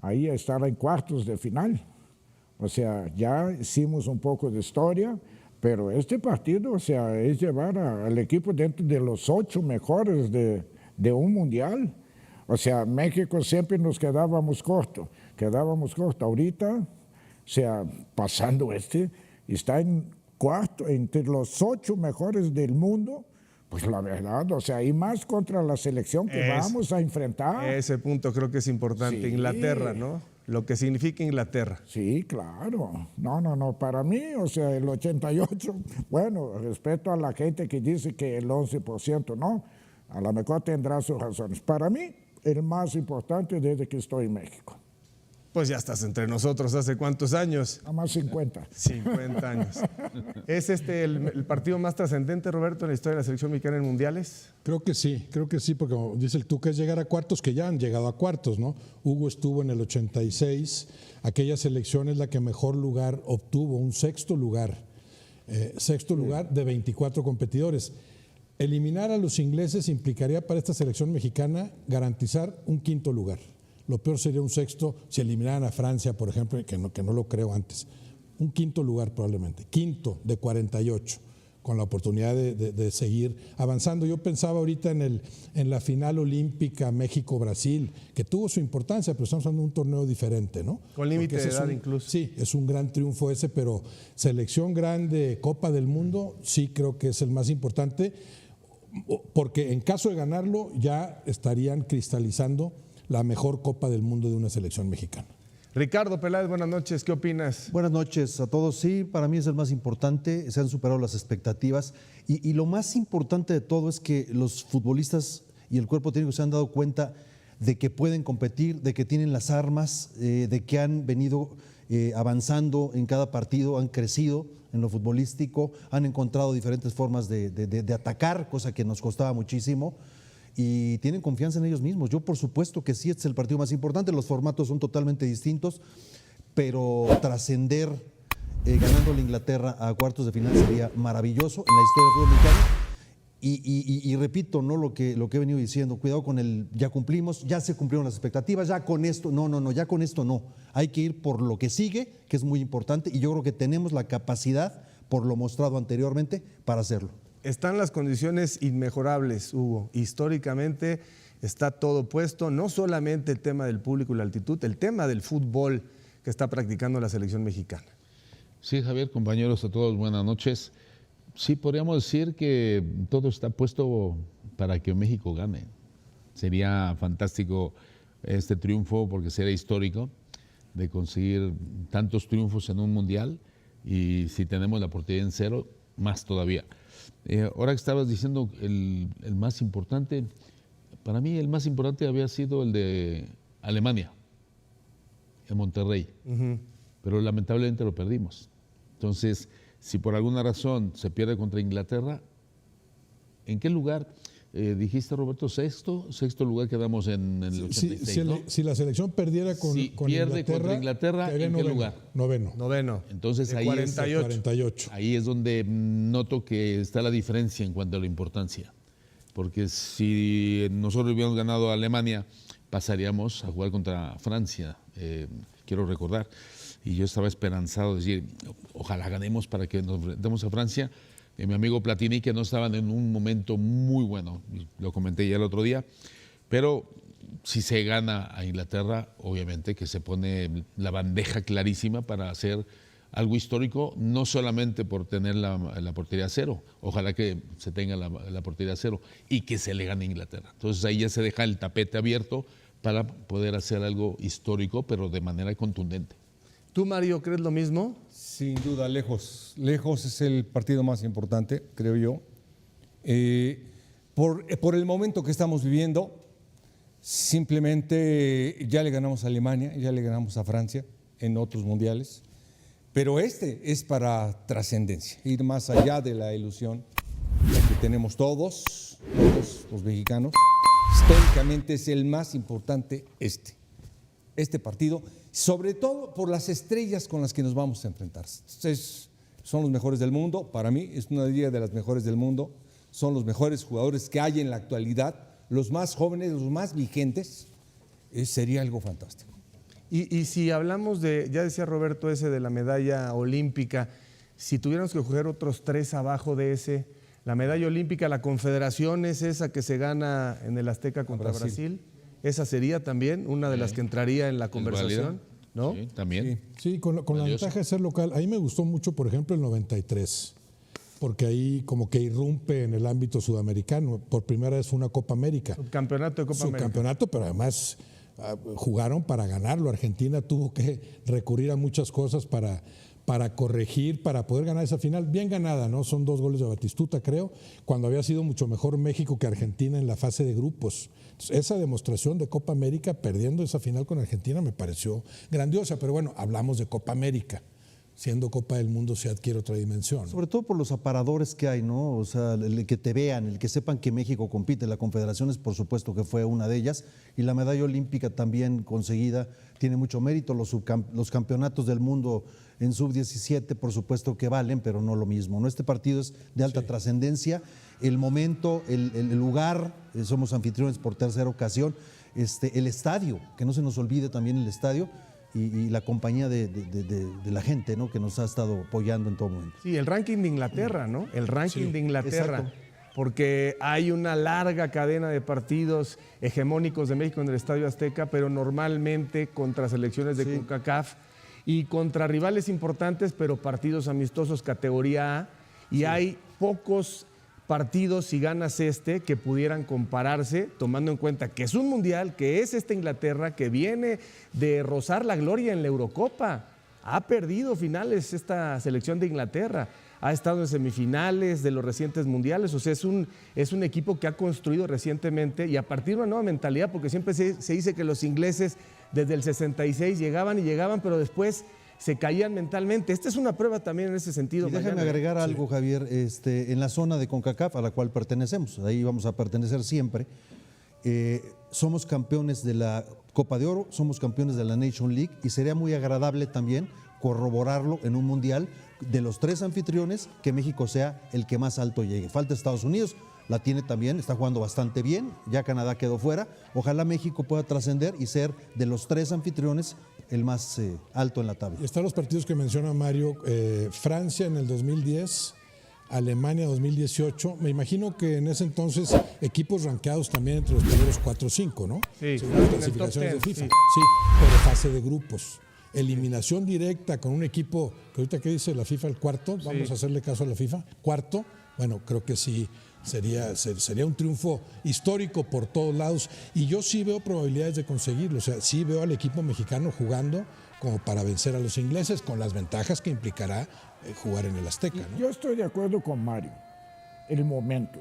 ahí estar en cuartos de final. O sea, ya hicimos un poco de historia, pero este partido, o sea, es llevar al equipo dentro de los 8 mejores de un mundial. O sea, México siempre nos quedábamos corto. Ahorita, o sea, pasando está en cuarto, entre los 8 mejores del mundo. Pues la verdad, o sea, y más contra la selección que vamos a enfrentar. Ese punto creo que es importante. Sí. Inglaterra, ¿no? Lo que significa Inglaterra. Sí, claro. No, para mí, o sea, el 88%, bueno, respeto a la gente que dice que el 11%, no, a lo mejor tendrá sus razones. Para mí, el más importante desde que estoy en México. Pues ya estás entre nosotros, ¿hace cuántos años? Nada más 50. 50 años. ¿Es el partido más trascendente, Roberto, en la historia de la selección mexicana en mundiales? Creo que sí, porque como dice el Tuca, es llegar a cuartos, que ya han llegado a cuartos, ¿no? Hugo estuvo en el 86, aquella selección es la que mejor lugar obtuvo, un sexto lugar de 24 competidores. Eliminar a los ingleses implicaría para esta selección mexicana garantizar un quinto lugar. Lo peor sería un sexto si eliminaran a Francia, por ejemplo, que no lo creo antes. Un quinto lugar probablemente, quinto de 48, con la oportunidad de seguir avanzando. Yo pensaba ahorita en la final olímpica México-Brasil, que tuvo su importancia, pero estamos hablando de un torneo diferente, ¿no? Con límite de edad incluso. Sí, es un gran triunfo ese, pero selección grande, Copa del Mundo, sí creo que es el más importante, porque en caso de ganarlo ya estarían cristalizando la mejor Copa del Mundo de una selección mexicana. Ricardo Peláez, buenas noches, ¿qué opinas? Buenas noches a todos. Sí, para mí es el más importante, se han superado las expectativas y lo más importante de todo es que los futbolistas y el cuerpo técnico se han dado cuenta de que pueden competir, de que tienen las armas, de que han venido avanzando en cada partido, han crecido en lo futbolístico, han encontrado diferentes formas de atacar, cosa que nos costaba muchísimo. Y tienen confianza en ellos mismos. Yo, por supuesto que sí, este es el partido más importante. Los formatos son totalmente distintos, pero trascender ganando a Inglaterra a cuartos de final sería maravilloso en la historia del fútbol mexicano. Y repito, ¿no? lo que he venido diciendo, cuidado con el ya cumplimos, ya se cumplieron las expectativas, ya con esto, ya con esto no. Hay que ir por lo que sigue, que es muy importante, y yo creo que tenemos la capacidad, por lo mostrado anteriormente, para hacerlo. Están las condiciones inmejorables, Hugo. Históricamente está todo puesto, no solamente el tema del público y la altitud, el tema del fútbol que está practicando la selección mexicana. Sí, Javier, compañeros a todos, buenas noches. Sí, podríamos decir que todo está puesto para que México gane. Sería fantástico este triunfo porque sería histórico de conseguir tantos triunfos en un mundial y si tenemos la oportunidad en cero, más todavía. Ahora que estabas diciendo el más importante, para mí el más importante había sido el de Alemania, en Monterrey, pero lamentablemente lo perdimos. Entonces, si por alguna razón se pierde contra Inglaterra, ¿en qué lugar? Dijiste, Roberto, sexto lugar quedamos en el 86, ¿no? Si la selección perdiera con pierde contra Inglaterra, ¿en qué lugar? Noveno. Entonces ahí 48. Ahí es donde noto que está la diferencia en cuanto a la importancia. Porque si nosotros hubiéramos ganado a Alemania, pasaríamos a jugar contra Francia, quiero recordar. Y yo estaba esperanzado de decir, ojalá ganemos para que nos enfrentemos a Francia. Mi amigo Platini, que no estaban en un momento muy bueno, lo comenté ya el otro día, pero si se gana a Inglaterra, obviamente que se pone la bandeja clarísima para hacer algo histórico, no solamente por tener la portería cero, ojalá que se tenga la portería cero y que se le gane a Inglaterra. Entonces ahí ya se deja el tapete abierto para poder hacer algo histórico, pero de manera contundente. ¿Tú, Mario, crees lo mismo? Sin duda, lejos es el partido más importante, creo yo. Por el momento que estamos viviendo, simplemente ya le ganamos a Alemania, ya le ganamos a Francia en otros mundiales, pero este es para trascendencia, ir más allá de la ilusión que tenemos todos los mexicanos. Históricamente es el más importante este partido, sobre todo por las estrellas con las que nos vamos a enfrentar. Son los mejores del mundo, para mí es una liga de las mejores del mundo, son los mejores jugadores que hay en la actualidad, los más jóvenes, los más vigentes, sería algo fantástico. Y si hablamos de, ya decía Roberto ese de la medalla olímpica, si tuviéramos que coger otros 3 abajo de ese, la medalla olímpica, la Confederación es esa que se gana en el Azteca contra Brasil. Esa sería también una de las que entraría en la conversación, ¿no? Sí, también. Sí, con la ventaja de ser local. A mí me gustó mucho, por ejemplo, el 93, porque ahí como que irrumpe en el ámbito sudamericano. Por primera vez fue una Copa América. Subcampeonato de Copa América. Subcampeonato, pero además jugaron para ganarlo. Argentina tuvo que recurrir a muchas cosas para corregir, para poder ganar esa final. Bien ganada, ¿no? Son 2 goles de Batistuta, creo, cuando había sido mucho mejor México que Argentina en la fase de grupos. Entonces, esa demostración de Copa América, perdiendo esa final con Argentina, me pareció grandiosa. Pero bueno, hablamos de Copa América. Siendo Copa del Mundo se adquiere otra dimensión. Sobre todo por los aparadores que hay, ¿no? O sea, el que te vean, el que sepan que México compite. La Confederaciones, por supuesto que fue una de ellas, y la medalla olímpica también conseguida tiene mucho mérito. Los campeonatos del mundo en sub-17, por supuesto que valen, pero no lo mismo, ¿no? Este partido es de alta trascendencia. El momento, el lugar, somos anfitriones por tercera ocasión. El estadio, que no se nos olvide también el estadio. Y la compañía de la gente, ¿no? Que nos ha estado apoyando en todo momento. Sí, el ranking de Inglaterra, ¿no? El ranking de Inglaterra. Exacto. Porque hay una larga cadena de partidos hegemónicos de México en el Estadio Azteca, pero normalmente contra selecciones de CONCACAF y contra rivales importantes, pero partidos amistosos categoría A. Y hay pocos partidos, si ganas que pudieran compararse, tomando en cuenta que es un mundial, que es esta Inglaterra, que viene de rozar la gloria en la Eurocopa. Ha perdido finales esta selección de Inglaterra, ha estado en semifinales de los recientes mundiales, o sea, es un equipo que ha construido recientemente y a partir de una nueva mentalidad, porque siempre se dice que los ingleses desde el 66 llegaban, pero después se caían mentalmente. Esta es una prueba también en ese sentido. Y déjame agregar algo, Javier, en la zona de CONCACAF a la cual pertenecemos, ahí vamos a pertenecer siempre, somos campeones de la Copa de Oro, somos campeones de la Nation League y sería muy agradable también corroborarlo en un mundial de los 3 anfitriones, que México sea el que más alto llegue. Falta Estados Unidos, la tiene también, está jugando bastante bien, ya Canadá quedó fuera. Ojalá México pueda trascender y ser de los 3 anfitriones el más alto en la tabla. Y están los partidos que menciona Mario, Francia en el 2010, Alemania 2018. Me imagino que en ese entonces equipos rankeados también entre los primeros 4 o 5, ¿no? Sí, según las en el clasificaciones top de 10, FIFA. sí. Sí, pero fase de grupos. Eliminación directa con un equipo, que ahorita que dice la FIFA, el cuarto, vamos a hacerle caso a la FIFA, cuarto, bueno, creo que sí. Sería un triunfo histórico por todos lados y yo sí veo probabilidades de conseguirlo, o sea, sí veo al equipo mexicano jugando como para vencer a los ingleses con las ventajas que implicará jugar en el Azteca, ¿no? Yo estoy de acuerdo con Mario, el momento,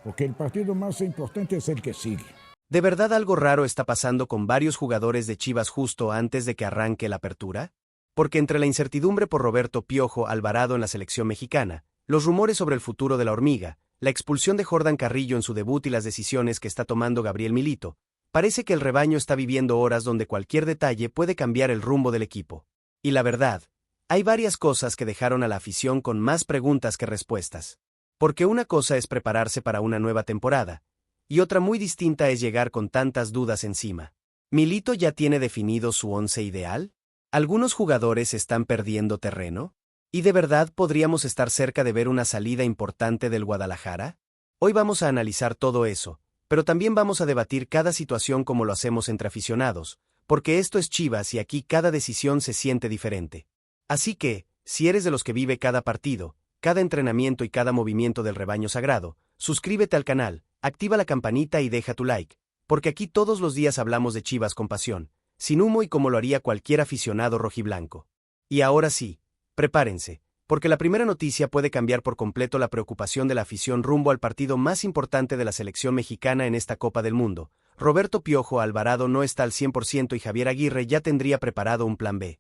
porque el partido más importante es el que sigue. ¿De verdad algo raro está pasando con varios jugadores de Chivas justo antes de que arranque la apertura? Porque entre la incertidumbre por Roberto Piojo Alvarado en la selección mexicana, los rumores sobre el futuro de la hormiga, la expulsión de Jordan Carrillo en su debut y las decisiones que está tomando Gabriel Milito, parece que el rebaño está viviendo horas donde cualquier detalle puede cambiar el rumbo del equipo. Y la verdad, hay varias cosas que dejaron a la afición con más preguntas que respuestas. Porque una cosa es prepararse para una nueva temporada, y otra muy distinta es llegar con tantas dudas encima. ¿Milito ya tiene definido su once ideal? ¿Algunos jugadores están perdiendo terreno? ¿Y de verdad podríamos estar cerca de ver una salida importante del Guadalajara? Hoy vamos a analizar todo eso, pero también vamos a debatir cada situación como lo hacemos entre aficionados, porque esto es Chivas y aquí cada decisión se siente diferente. Así que, si eres de los que vive cada partido, cada entrenamiento y cada movimiento del rebaño sagrado, suscríbete al canal, activa la campanita y deja tu like, porque aquí todos los días hablamos de Chivas con pasión, sin humo y como lo haría cualquier aficionado rojiblanco. Y ahora sí, prepárense, porque la primera noticia puede cambiar por completo la preocupación de la afición rumbo al partido más importante de la selección mexicana en esta Copa del Mundo. Roberto Piojo Alvarado no está al 100% y Javier Aguirre ya tendría preparado un plan B.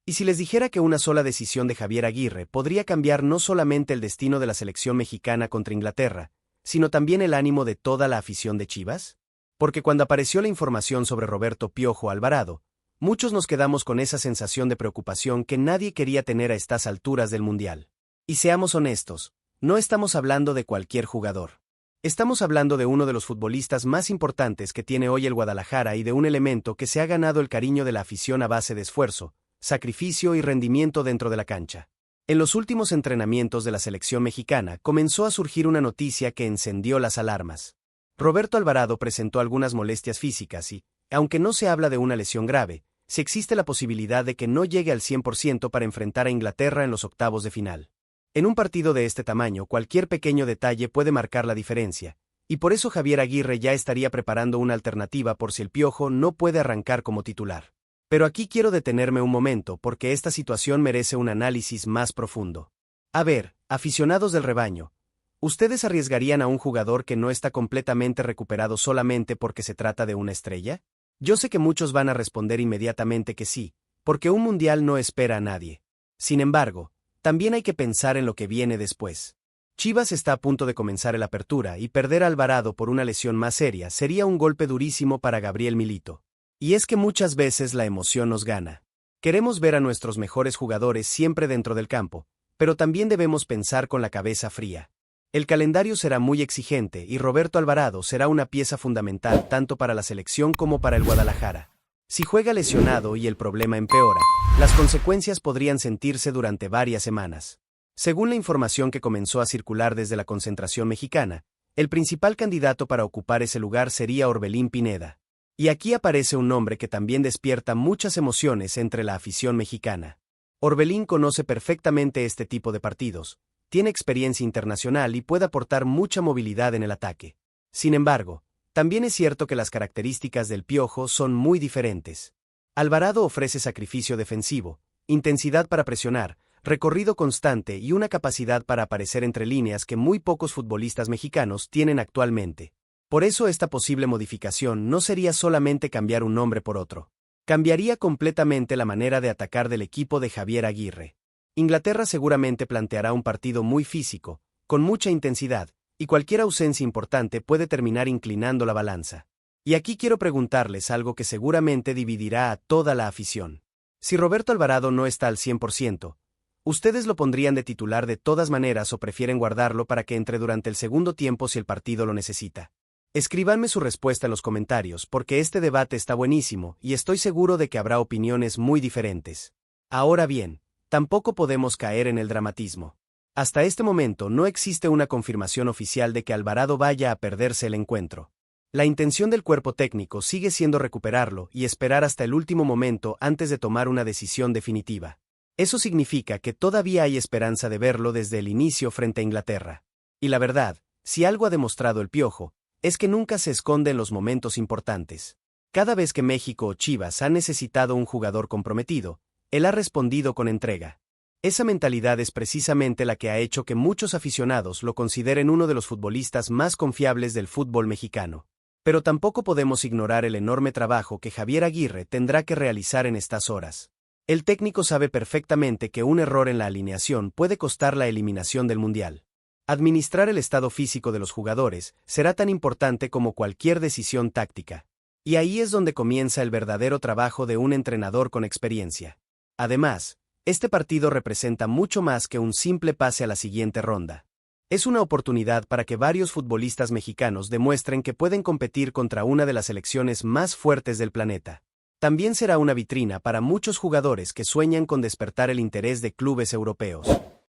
¿Y si les dijera que una sola decisión de Javier Aguirre podría cambiar no solamente el destino de la selección mexicana contra Inglaterra, sino también el ánimo de toda la afición de Chivas? Porque cuando apareció la información sobre Roberto Piojo Alvarado, muchos nos quedamos con esa sensación de preocupación que nadie quería tener a estas alturas del Mundial. Y seamos honestos, no estamos hablando de cualquier jugador. Estamos hablando de uno de los futbolistas más importantes que tiene hoy el Guadalajara y de un elemento que se ha ganado el cariño de la afición a base de esfuerzo, sacrificio y rendimiento dentro de la cancha. En los últimos entrenamientos de la selección mexicana comenzó a surgir una noticia que encendió las alarmas. Roberto Alvarado presentó algunas molestias físicas y, aunque no se habla de una lesión grave, sí existe la posibilidad de que no llegue al 100% para enfrentar a Inglaterra en los octavos de final. En un partido de este tamaño, cualquier pequeño detalle puede marcar la diferencia, y por eso Javier Aguirre ya estaría preparando una alternativa por si el Piojo no puede arrancar como titular. Pero aquí quiero detenerme un momento porque esta situación merece un análisis más profundo. A ver, aficionados del rebaño, ¿ustedes arriesgarían a un jugador que no está completamente recuperado solamente porque se trata de una estrella? Yo sé que muchos van a responder inmediatamente que sí, porque un mundial no espera a nadie. Sin embargo, también hay que pensar en lo que viene después. Chivas está a punto de comenzar el apertura y perder a Alvarado por una lesión más seria sería un golpe durísimo para Gabriel Milito. Y es que muchas veces la emoción nos gana. Queremos ver a nuestros mejores jugadores siempre dentro del campo, pero también debemos pensar con la cabeza fría. El calendario será muy exigente y Roberto Alvarado será una pieza fundamental tanto para la selección como para el Guadalajara. Si juega lesionado y el problema empeora, las consecuencias podrían sentirse durante varias semanas. Según la información que comenzó a circular desde la concentración mexicana, el principal candidato para ocupar ese lugar sería Orbelín Pineda. Y aquí aparece un nombre que también despierta muchas emociones entre la afición mexicana. Orbelín conoce perfectamente este tipo de partidos, tiene experiencia internacional y puede aportar mucha movilidad en el ataque. Sin embargo, también es cierto que las características del Piojo son muy diferentes. Alvarado ofrece sacrificio defensivo, intensidad para presionar, recorrido constante y una capacidad para aparecer entre líneas que muy pocos futbolistas mexicanos tienen actualmente. Por eso esta posible modificación no sería solamente cambiar un nombre por otro. Cambiaría completamente la manera de atacar del equipo de Javier Aguirre. Inglaterra seguramente planteará un partido muy físico, con mucha intensidad, y cualquier ausencia importante puede terminar inclinando la balanza. Y aquí quiero preguntarles algo que seguramente dividirá a toda la afición. Si Roberto Alvarado no está al 100%, ¿ustedes lo pondrían de titular de todas maneras o prefieren guardarlo para que entre durante el segundo tiempo si el partido lo necesita? Escríbanme su respuesta en los comentarios porque este debate está buenísimo y estoy seguro de que habrá opiniones muy diferentes. Ahora bien, tampoco podemos caer en el dramatismo. Hasta este momento no existe una confirmación oficial de que Alvarado vaya a perderse el encuentro. La intención del cuerpo técnico sigue siendo recuperarlo y esperar hasta el último momento antes de tomar una decisión definitiva. Eso significa que todavía hay esperanza de verlo desde el inicio frente a Inglaterra. Y la verdad, si algo ha demostrado el Piojo, es que nunca se esconde en los momentos importantes. Cada vez que México o Chivas han necesitado un jugador comprometido, él ha respondido con entrega. Esa mentalidad es precisamente la que ha hecho que muchos aficionados lo consideren uno de los futbolistas más confiables del fútbol mexicano. Pero tampoco podemos ignorar el enorme trabajo que Javier Aguirre tendrá que realizar en estas horas. El técnico sabe perfectamente que un error en la alineación puede costar la eliminación del Mundial. Administrar el estado físico de los jugadores será tan importante como cualquier decisión táctica. Y ahí es donde comienza el verdadero trabajo de un entrenador con experiencia. Además, este partido representa mucho más que un simple pase a la siguiente ronda. Es una oportunidad para que varios futbolistas mexicanos demuestren que pueden competir contra una de las selecciones más fuertes del planeta. También será una vitrina para muchos jugadores que sueñan con despertar el interés de clubes europeos.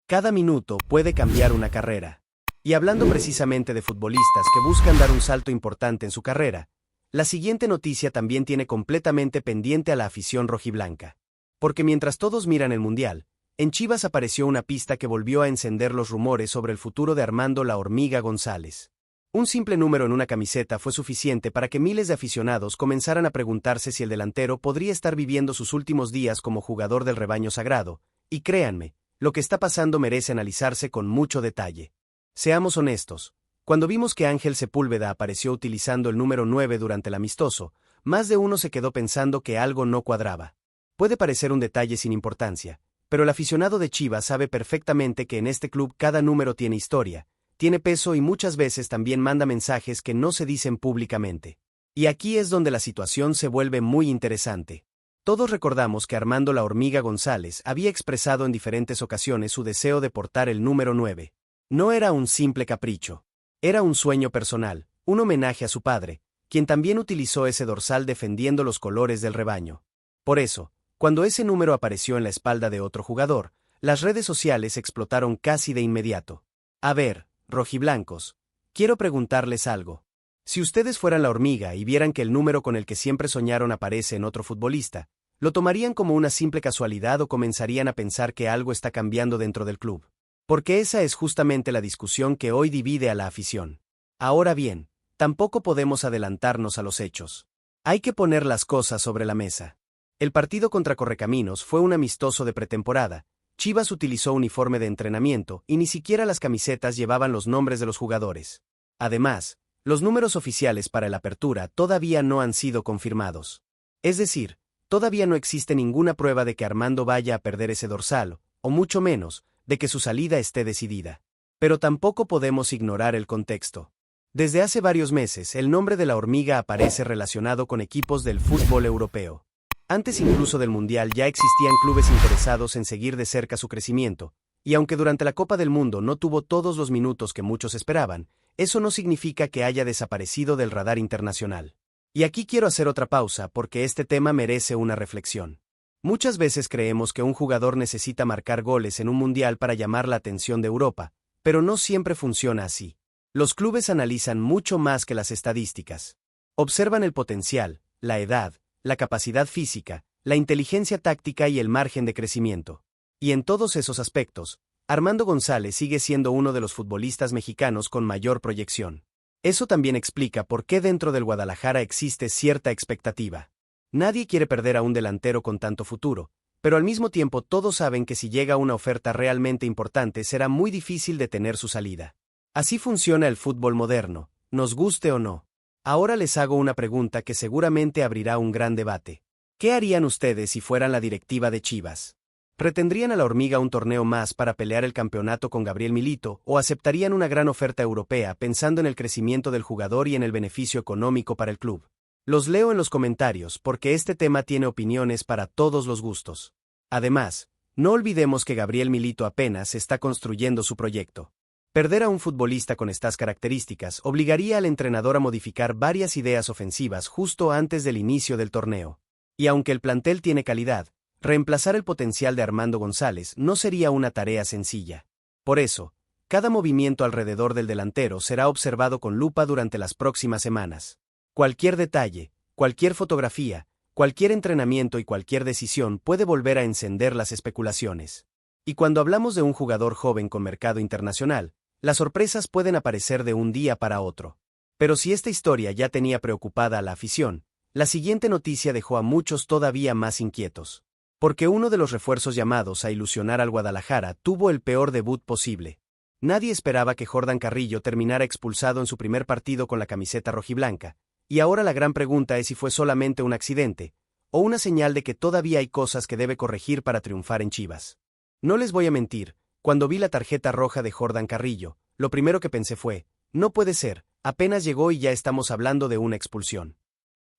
Cada minuto puede cambiar una carrera. Y hablando precisamente de futbolistas que buscan dar un salto importante en su carrera, la siguiente noticia también tiene completamente pendiente a la afición rojiblanca. Porque mientras todos miran el Mundial, en Chivas apareció una pista que volvió a encender los rumores sobre el futuro de Armando "La Hormiga" González. Un simple número en una camiseta fue suficiente para que miles de aficionados comenzaran a preguntarse si el delantero podría estar viviendo sus últimos días como jugador del rebaño sagrado, y créanme, lo que está pasando merece analizarse con mucho detalle. Seamos honestos, cuando vimos que Ángel Sepúlveda apareció utilizando el número 9 durante el amistoso, más de uno se quedó pensando que algo no cuadraba. Puede parecer un detalle sin importancia, pero el aficionado de Chivas sabe perfectamente que en este club cada número tiene historia, tiene peso y muchas veces también manda mensajes que no se dicen públicamente. Y aquí es donde la situación se vuelve muy interesante. Todos recordamos que Armando "La Hormiga" González había expresado en diferentes ocasiones su deseo de portar el número 9. No era un simple capricho. Era un sueño personal, un homenaje a su padre, quien también utilizó ese dorsal defendiendo los colores del rebaño. Por eso, cuando ese número apareció en la espalda de otro jugador, las redes sociales explotaron casi de inmediato. A ver, rojiblancos, quiero preguntarles algo. Si ustedes fueran la hormiga y vieran que el número con el que siempre soñaron aparece en otro futbolista, ¿lo tomarían como una simple casualidad o comenzarían a pensar que algo está cambiando dentro del club? Porque esa es justamente la discusión que hoy divide a la afición. Ahora bien, tampoco podemos adelantarnos a los hechos. Hay que poner las cosas sobre la mesa. El partido contra Correcaminos fue un amistoso de pretemporada. Chivas utilizó uniforme de entrenamiento y ni siquiera las camisetas llevaban los nombres de los jugadores. Además, los números oficiales para el Apertura todavía no han sido confirmados. Es decir, todavía no existe ninguna prueba de que Armando vaya a perder ese dorsal, o mucho menos, de que su salida esté decidida. Pero tampoco podemos ignorar el contexto. Desde hace varios meses, el nombre de la hormiga aparece relacionado con equipos del fútbol europeo. Antes incluso del Mundial ya existían clubes interesados en seguir de cerca su crecimiento, y aunque durante la Copa del Mundo no tuvo todos los minutos que muchos esperaban, eso no significa que haya desaparecido del radar internacional. Y aquí quiero hacer otra pausa porque este tema merece una reflexión. Muchas veces creemos que un jugador necesita marcar goles en un Mundial para llamar la atención de Europa, pero no siempre funciona así. Los clubes analizan mucho más que las estadísticas. Observan el potencial, la edad, la capacidad física, la inteligencia táctica y el margen de crecimiento. Y en todos esos aspectos, Armando González sigue siendo uno de los futbolistas mexicanos con mayor proyección. Eso también explica por qué dentro del Guadalajara existe cierta expectativa. Nadie quiere perder a un delantero con tanto futuro, pero al mismo tiempo todos saben que si llega una oferta realmente importante será muy difícil detener su salida. Así funciona el fútbol moderno, nos guste o no. Ahora les hago una pregunta que seguramente abrirá un gran debate. ¿Qué harían ustedes si fueran la directiva de Chivas? ¿Retendrían a la hormiga un torneo más para pelear el campeonato con Gabriel Milito o aceptarían una gran oferta europea pensando en el crecimiento del jugador y en el beneficio económico para el club? Los leo en los comentarios porque este tema tiene opiniones para todos los gustos. Además, no olvidemos que Gabriel Milito apenas está construyendo su proyecto. Perder a un futbolista con estas características obligaría al entrenador a modificar varias ideas ofensivas justo antes del inicio del torneo. Y aunque el plantel tiene calidad, reemplazar el potencial de Armando González no sería una tarea sencilla. Por eso, cada movimiento alrededor del delantero será observado con lupa durante las próximas semanas. Cualquier detalle, cualquier fotografía, cualquier entrenamiento y cualquier decisión puede volver a encender las especulaciones. Y cuando hablamos de un jugador joven con mercado internacional, las sorpresas pueden aparecer de un día para otro. Pero si esta historia ya tenía preocupada a la afición, la siguiente noticia dejó a muchos todavía más inquietos. Porque uno de los refuerzos llamados a ilusionar al Guadalajara tuvo el peor debut posible. Nadie esperaba que Jordan Carrillo terminara expulsado en su primer partido con la camiseta rojiblanca, y ahora la gran pregunta es si fue solamente un accidente, o una señal de que todavía hay cosas que debe corregir para triunfar en Chivas. No les voy a mentir, cuando vi la tarjeta roja de Jordan Carrillo, lo primero que pensé fue, no puede ser, apenas llegó y ya estamos hablando de una expulsión.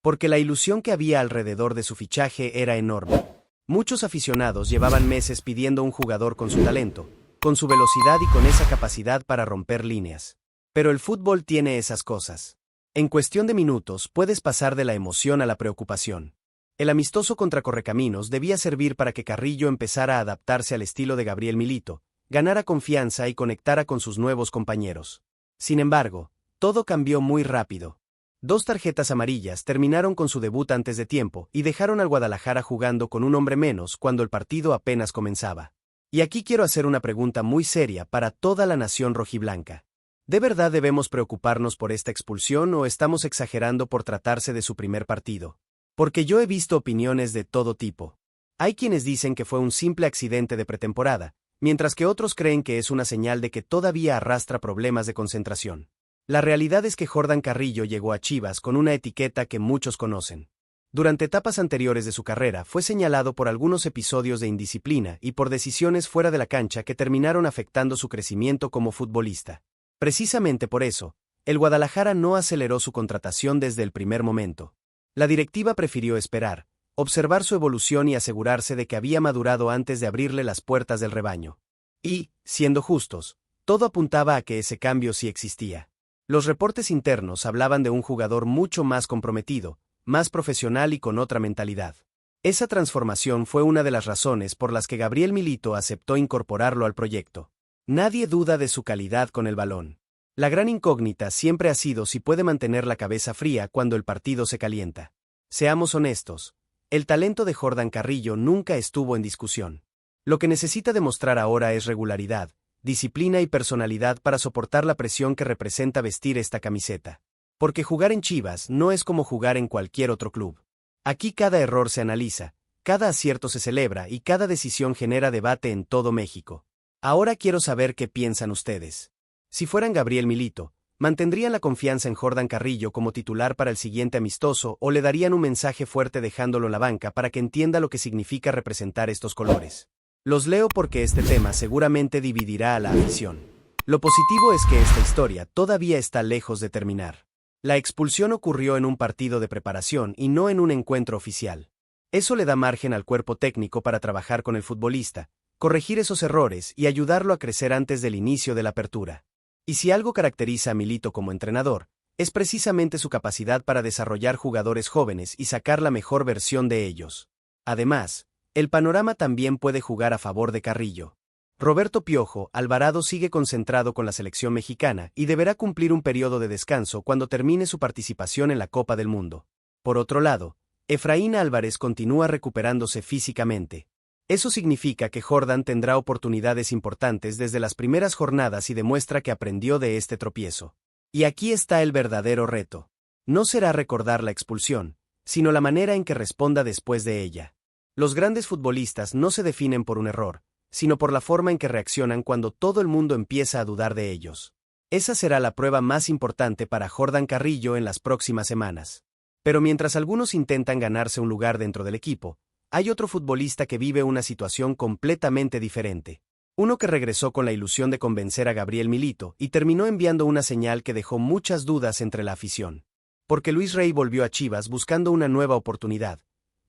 Porque la ilusión que había alrededor de su fichaje era enorme. Muchos aficionados llevaban meses pidiendo un jugador con su talento, con su velocidad y con esa capacidad para romper líneas. Pero el fútbol tiene esas cosas. En cuestión de minutos puedes pasar de la emoción a la preocupación. El amistoso contra Correcaminos debía servir para que Carrillo empezara a adaptarse al estilo de Gabriel Milito, ganara confianza y conectara con sus nuevos compañeros. Sin embargo, todo cambió muy rápido. 2 tarjetas amarillas terminaron con su debut antes de tiempo y dejaron al Guadalajara jugando con un hombre menos cuando el partido apenas comenzaba. Y aquí quiero hacer una pregunta muy seria para toda la nación rojiblanca. ¿De verdad debemos preocuparnos por esta expulsión o estamos exagerando por tratarse de su primer partido? Porque yo he visto opiniones de todo tipo. Hay quienes dicen que fue un simple accidente de pretemporada, mientras que otros creen que es una señal de que todavía arrastra problemas de concentración. La realidad es que Jordan Carrillo llegó a Chivas con una etiqueta que muchos conocen. Durante etapas anteriores de su carrera fue señalado por algunos episodios de indisciplina y por decisiones fuera de la cancha que terminaron afectando su crecimiento como futbolista. Precisamente por eso, el Guadalajara no aceleró su contratación desde el primer momento. La directiva prefirió esperar, observar su evolución y asegurarse de que había madurado antes de abrirle las puertas del rebaño. Y, siendo justos, todo apuntaba a que ese cambio sí existía. Los reportes internos hablaban de un jugador mucho más comprometido, más profesional y con otra mentalidad. Esa transformación fue una de las razones por las que Gabriel Milito aceptó incorporarlo al proyecto. Nadie duda de su calidad con el balón. La gran incógnita siempre ha sido si puede mantener la cabeza fría cuando el partido se calienta. Seamos honestos, el talento de Jordan Carrillo nunca estuvo en discusión. Lo que necesita demostrar ahora es regularidad, disciplina y personalidad para soportar la presión que representa vestir esta camiseta. Porque jugar en Chivas no es como jugar en cualquier otro club. Aquí cada error se analiza, cada acierto se celebra y cada decisión genera debate en todo México. Ahora quiero saber qué piensan ustedes. Si fueran Gabriel Milito, ¿mantendrían la confianza en Jordan Carrillo como titular para el siguiente amistoso o le darían un mensaje fuerte dejándolo en la banca para que entienda lo que significa representar estos colores? Los leo porque este tema seguramente dividirá a la afición. Lo positivo es que esta historia todavía está lejos de terminar. La expulsión ocurrió en un partido de preparación y no en un encuentro oficial. Eso le da margen al cuerpo técnico para trabajar con el futbolista, corregir esos errores y ayudarlo a crecer antes del inicio de la apertura. Y si algo caracteriza a Milito como entrenador, es precisamente su capacidad para desarrollar jugadores jóvenes y sacar la mejor versión de ellos. Además, el panorama también puede jugar a favor de Carrillo. Roberto Piojo Alvarado sigue concentrado con la selección mexicana y deberá cumplir un periodo de descanso cuando termine su participación en la Copa del Mundo. Por otro lado, Efraín Álvarez continúa recuperándose físicamente. Eso significa que Jordan tendrá oportunidades importantes desde las primeras jornadas y demuestra que aprendió de este tropiezo. Y aquí está el verdadero reto. No será recordar la expulsión, sino la manera en que responda después de ella. Los grandes futbolistas no se definen por un error, sino por la forma en que reaccionan cuando todo el mundo empieza a dudar de ellos. Esa será la prueba más importante para Jordan Carrillo en las próximas semanas. Pero mientras algunos intentan ganarse un lugar dentro del equipo, hay otro futbolista que vive una situación completamente diferente. Uno que regresó con la ilusión de convencer a Gabriel Milito y terminó enviando una señal que dejó muchas dudas entre la afición. Porque Luis Rey volvió a Chivas buscando una nueva oportunidad.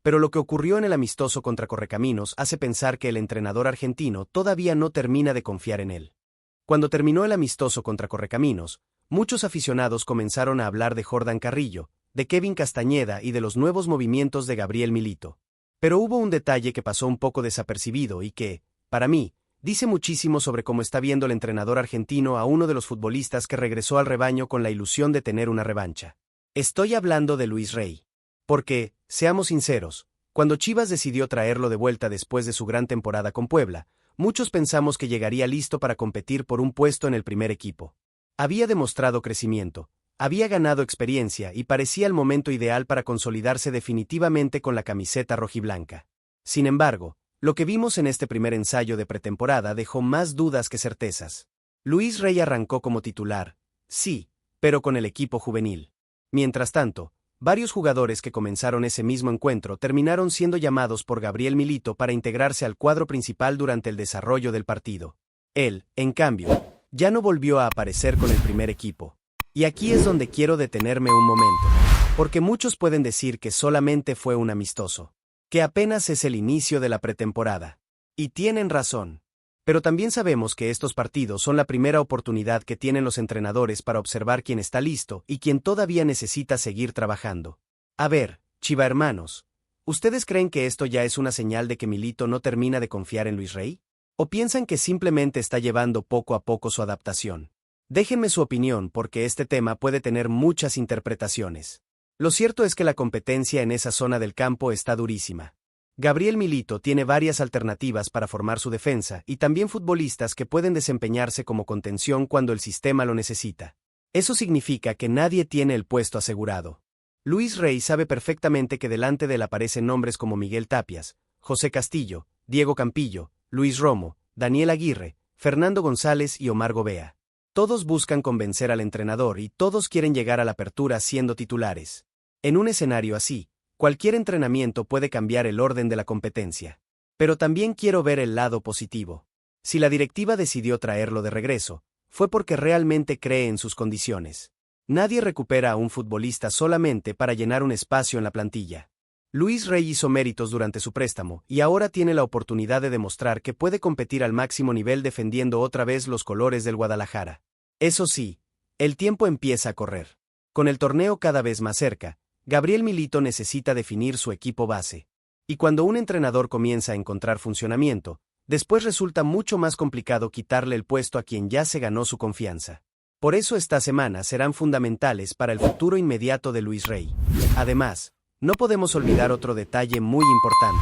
Pero lo que ocurrió en el amistoso contra Correcaminos hace pensar que el entrenador argentino todavía no termina de confiar en él. Cuando terminó el amistoso contra Correcaminos, muchos aficionados comenzaron a hablar de Jordan Carrillo, de Kevin Castañeda y de los nuevos movimientos de Gabriel Milito. Pero hubo un detalle que pasó un poco desapercibido y que, para mí, dice muchísimo sobre cómo está viendo el entrenador argentino a uno de los futbolistas que regresó al rebaño con la ilusión de tener una revancha. Estoy hablando de Luis Rey. Porque, seamos sinceros, cuando Chivas decidió traerlo de vuelta después de su gran temporada con Puebla, muchos pensamos que llegaría listo para competir por un puesto en el primer equipo. Había demostrado crecimiento, había ganado experiencia y parecía el momento ideal para consolidarse definitivamente con la camiseta rojiblanca. Sin embargo, lo que vimos en este primer ensayo de pretemporada dejó más dudas que certezas. Luis Rey arrancó como titular, sí, pero con el equipo juvenil. Mientras tanto, varios jugadores que comenzaron ese mismo encuentro terminaron siendo llamados por Gabriel Milito para integrarse al cuadro principal durante el desarrollo del partido. Él, en cambio, ya no volvió a aparecer con el primer equipo. Y aquí es donde quiero detenerme un momento, porque muchos pueden decir que solamente fue un amistoso, que apenas es el inicio de la pretemporada. Y tienen razón. Pero también sabemos que estos partidos son la primera oportunidad que tienen los entrenadores para observar quién está listo y quién todavía necesita seguir trabajando. A ver, Chiva hermanos, ¿ustedes creen que esto ya es una señal de que Milito no termina de confiar en Luis Rey? ¿O piensan que simplemente está llevando poco a poco su adaptación? Déjenme su opinión porque este tema puede tener muchas interpretaciones. Lo cierto es que la competencia en esa zona del campo está durísima. Gabriel Milito tiene varias alternativas para formar su defensa y también futbolistas que pueden desempeñarse como contención cuando el sistema lo necesita. Eso significa que nadie tiene el puesto asegurado. Luis Rey sabe perfectamente que delante de él aparecen nombres como Miguel Tapias, José Castillo, Diego Campillo, Luis Romo, Daniel Aguirre, Fernando González y Omar Gobea. Todos buscan convencer al entrenador y todos quieren llegar a la apertura siendo titulares. En un escenario así, cualquier entrenamiento puede cambiar el orden de la competencia. Pero también quiero ver el lado positivo. Si la directiva decidió traerlo de regreso, fue porque realmente cree en sus condiciones. Nadie recupera a un futbolista solamente para llenar un espacio en la plantilla. Luis Rey hizo méritos durante su préstamo y ahora tiene la oportunidad de demostrar que puede competir al máximo nivel defendiendo otra vez los colores del Guadalajara. Eso sí, El tiempo empieza a correr. Con el torneo cada vez más cerca, Gabriel Milito necesita definir su equipo base. Y cuando un entrenador comienza a encontrar funcionamiento, después resulta mucho más complicado quitarle el puesto a quien ya se ganó su confianza. Por eso estas semanas serán fundamentales para el futuro inmediato de Luis Rey. Además, no podemos olvidar otro detalle muy importante.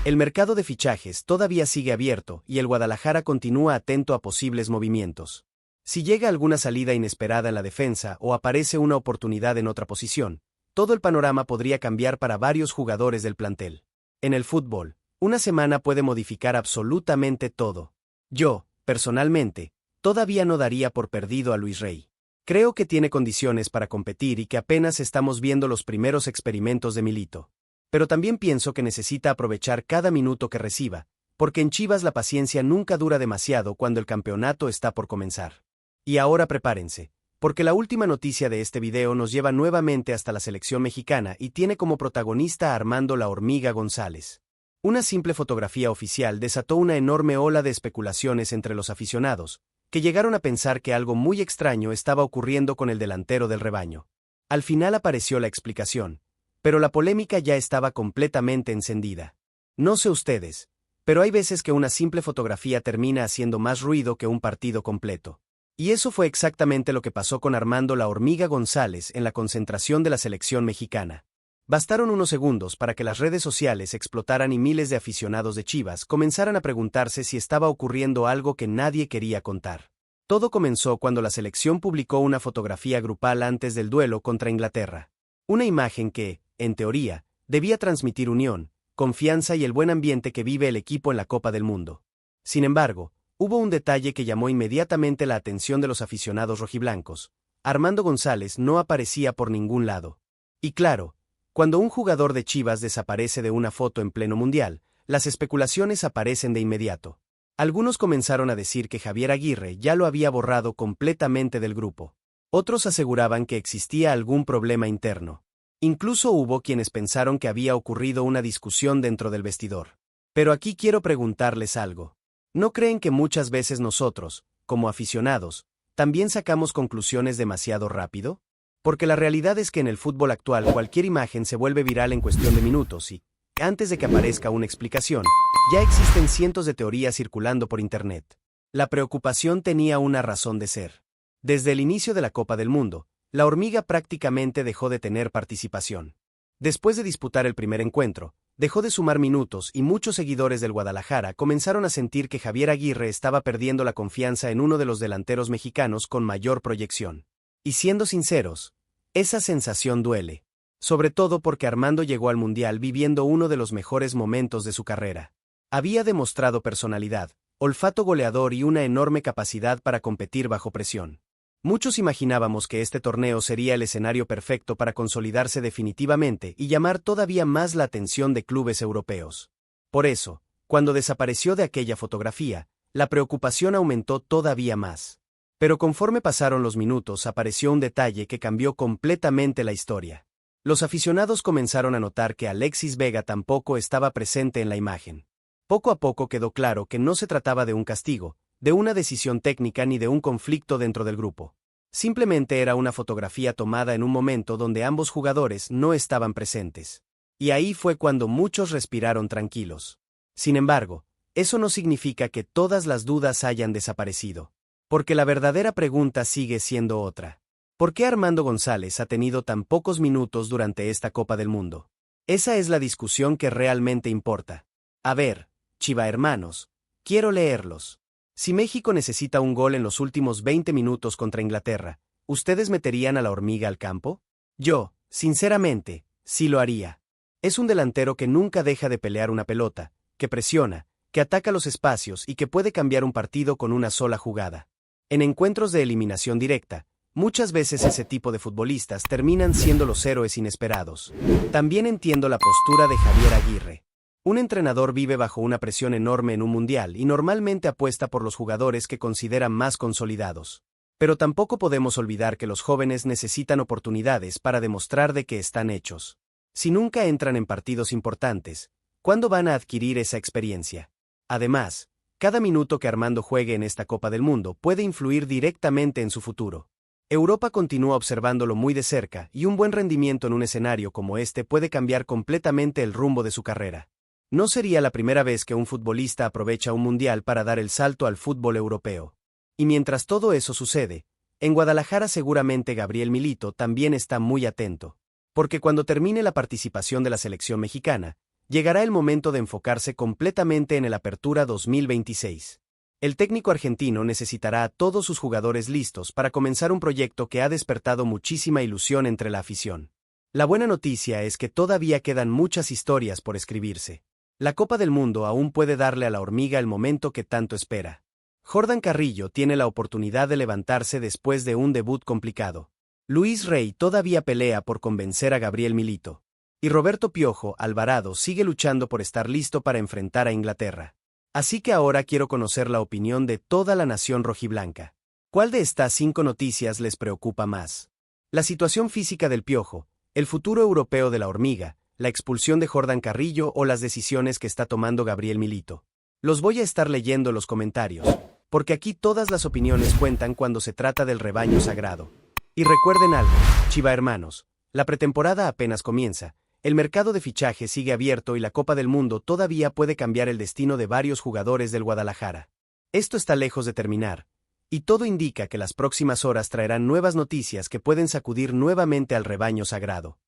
El mercado de fichajes todavía sigue abierto y el Guadalajara continúa atento a posibles movimientos. Si llega alguna salida inesperada en la defensa o aparece una oportunidad en otra posición, todo el panorama podría cambiar para varios jugadores del plantel. En el fútbol, una semana puede modificar absolutamente todo. Yo, personalmente, todavía no daría por perdido a Luis Rey. Creo que tiene condiciones para competir y que apenas estamos viendo los primeros experimentos de Milito. Pero también pienso que necesita aprovechar cada minuto que reciba, porque en Chivas la paciencia nunca dura demasiado cuando el campeonato está por comenzar. Y ahora prepárense, porque la última noticia de este video nos lleva nuevamente hasta la selección mexicana y tiene como protagonista a Armando La Hormiga González. Una simple fotografía oficial desató una enorme ola de especulaciones entre los aficionados, que llegaron a pensar que algo muy extraño estaba ocurriendo con el delantero del rebaño. Al final apareció la explicación, pero la polémica ya estaba completamente encendida. No sé ustedes, pero hay veces que una simple fotografía termina haciendo más ruido que un partido completo. Y eso fue exactamente lo que pasó con Armando La Hormiga González en la concentración de la selección mexicana. Bastaron unos segundos para que las redes sociales explotaran y miles de aficionados de Chivas comenzaran a preguntarse si estaba ocurriendo algo que nadie quería contar. Todo comenzó cuando la selección publicó una fotografía grupal antes del duelo contra Inglaterra. Una imagen que, en teoría, debía transmitir unión, confianza y el buen ambiente que vive el equipo en la Copa del Mundo. Sin embargo, hubo un detalle que llamó inmediatamente la atención de los aficionados rojiblancos. Armando González no aparecía por ningún lado. Y claro, cuando un jugador de Chivas desaparece de una foto en pleno mundial, las especulaciones aparecen de inmediato. Algunos comenzaron a decir que Javier Aguirre ya lo había borrado completamente del grupo. Otros aseguraban que existía algún problema interno. Incluso hubo quienes pensaron que había ocurrido una discusión dentro del vestidor. Pero aquí quiero preguntarles algo. ¿No creen que muchas veces nosotros, como aficionados, también sacamos conclusiones demasiado rápido? Porque la realidad es que en el fútbol actual cualquier imagen se vuelve viral en cuestión de minutos y, antes de que aparezca una explicación, ya existen cientos de teorías circulando por Internet. La preocupación tenía una razón de ser. Desde el inicio de la Copa del Mundo, la Hormiga prácticamente dejó de tener participación. Después de disputar el primer encuentro, dejó de sumar minutos y muchos seguidores del Guadalajara comenzaron a sentir que Javier Aguirre estaba perdiendo la confianza en uno de los delanteros mexicanos con mayor proyección. Y siendo sinceros, esa sensación duele, sobre todo porque Armando llegó al Mundial viviendo uno de los mejores momentos de su carrera. Había demostrado personalidad, olfato goleador y una enorme capacidad para competir bajo presión. Muchos imaginábamos que este torneo sería el escenario perfecto para consolidarse definitivamente y llamar todavía más la atención de clubes europeos. Por eso, cuando desapareció de aquella fotografía, la preocupación aumentó todavía más. Pero conforme pasaron los minutos apareció un detalle que cambió completamente la historia. Los aficionados comenzaron a notar que Alexis Vega tampoco estaba presente en la imagen. Poco a poco quedó claro que no se trataba de un castigo, de una decisión técnica ni de un conflicto dentro del grupo. Simplemente era una fotografía tomada en un momento donde ambos jugadores no estaban presentes. Y ahí fue cuando muchos respiraron tranquilos. Sin embargo, eso no significa que todas las dudas hayan desaparecido. Porque la verdadera pregunta sigue siendo otra. ¿Por qué Armando González ha tenido tan pocos minutos durante esta Copa del Mundo? Esa es la discusión que realmente importa. A ver, Chiva hermanos, quiero leerlos. Si México necesita un gol en los últimos 20 minutos contra Inglaterra, ¿ustedes meterían a La Hormiga al campo? Yo, sinceramente, sí lo haría. Es un delantero que nunca deja de pelear una pelota, que presiona, que ataca los espacios y que puede cambiar un partido con una sola jugada. En encuentros de eliminación directa, muchas veces ese tipo de futbolistas terminan siendo los héroes inesperados. También entiendo la postura de Javier Aguirre. Un entrenador vive bajo una presión enorme en un mundial y normalmente apuesta por los jugadores que considera más consolidados. Pero tampoco podemos olvidar que los jóvenes necesitan oportunidades para demostrar de qué están hechos. Si nunca entran en partidos importantes, ¿cuándo van a adquirir esa experiencia? Además, cada minuto que Armando juegue en esta Copa del Mundo puede influir directamente en su futuro. Europa continúa observándolo muy de cerca y un buen rendimiento en un escenario como este puede cambiar completamente el rumbo de su carrera. No sería la primera vez que un futbolista aprovecha un mundial para dar el salto al fútbol europeo. Y mientras todo eso sucede, en Guadalajara seguramente Gabriel Milito también está muy atento. Porque cuando termine la participación de la selección mexicana, llegará el momento de enfocarse completamente en el Apertura 2026. El técnico argentino necesitará a todos sus jugadores listos para comenzar un proyecto que ha despertado muchísima ilusión entre la afición. La buena noticia es que todavía quedan muchas historias por escribirse. La Copa del Mundo aún puede darle a la hormiga el momento que tanto espera. Jordan Carrillo tiene la oportunidad de levantarse después de un debut complicado. Luis Rey todavía pelea por convencer a Gabriel Milito. Y Roberto Piojo Alvarado sigue luchando por estar listo para enfrentar a Inglaterra. Así que ahora quiero conocer la opinión de toda la nación rojiblanca. ¿Cuál de estas 5 noticias les preocupa más? La situación física del Piojo, el futuro europeo de la hormiga, la expulsión de Jordan Carrillo o las decisiones que está tomando Gabriel Milito. Los voy a estar leyendo los comentarios, porque aquí todas las opiniones cuentan cuando se trata del rebaño sagrado. Y recuerden algo, Chiva hermanos, la pretemporada apenas comienza. El mercado de fichajes sigue abierto y la Copa del Mundo todavía puede cambiar el destino de varios jugadores del Guadalajara. Esto está lejos de terminar, y todo indica que las próximas horas traerán nuevas noticias que pueden sacudir nuevamente al rebaño sagrado.